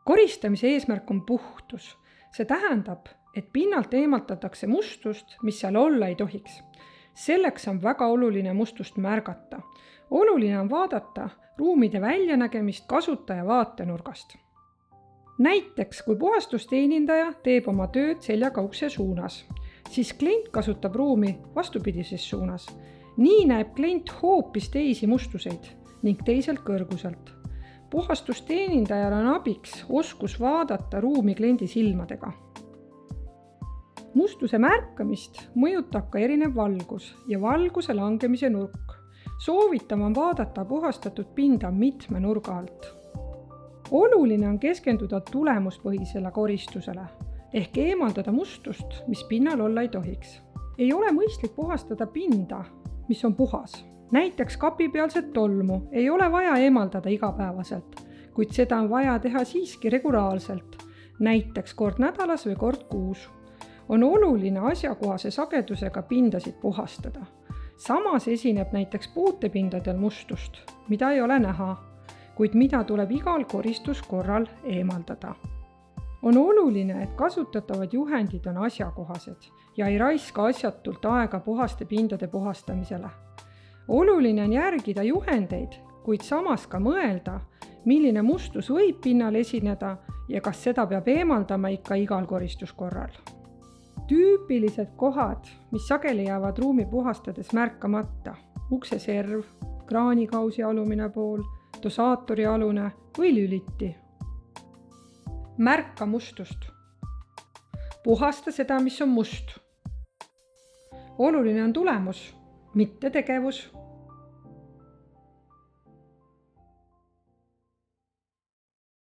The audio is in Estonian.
Koristamise eesmärk on puhtus. See tähendab, et pinnalt eemaldatakse mustust, mis seal olla ei tohiks. Selleks on väga oluline mustust märgata. Oluline on vaadata ruumide väljanägemist kasutaja vaatenurgast. Näiteks, kui puhastusteenindaja teeb oma tööd seljaga ukse suunas, siis klient kasutab ruumi vastupidises suunas. Nii näeb klient hoopis teisi mustuseid ning teiselt kõrguselt. Puhastusteenindajal on abiks oskus vaadata ruumi kliendi silmadega. Mustuse märkamist mõjutab ka erinev valgus ja valguse langemise nurk. Soovitav on vaadata puhastatud pinda mitme nurga alt. Oluline on keskenduda tulemuspõhisele koristusele ehk eemaldada mustust, mis pinnal olla ei tohiks. Ei ole mõistlik puhastada pinda, mis on puhas. Näiteks kapipealset tolmu ei ole vaja eemaldada igapäevaselt, kuid seda on vaja teha siiski regulaarselt, näiteks kord nädalas või kord kuus. On oluline asjakohase sagedusega pindasid puhastada. Samas esineb näiteks puutepindadel mustust, mida ei ole näha, kuid mida tuleb igal koristuskorral eemaldada. On oluline, et kasutatavad juhendid on asjakohased ja ei raiska asjatult aega puhaste pindade puhastamisele. Oluline on järgida juhendeid, kuid samas ka mõelda, milline mustus võib pinnal esineda ja kas seda peab eemaldama ikka igal koristuskorral. Tüüpilised kohad, mis sageli jäävad ruumi puhastades märkamata, ukseserv, kraanikausi alumine pool, dosaatori alune või lüliti. Märka mustust. Puhasta seda, mis on must. Oluline on tulemus, mitte tegevus.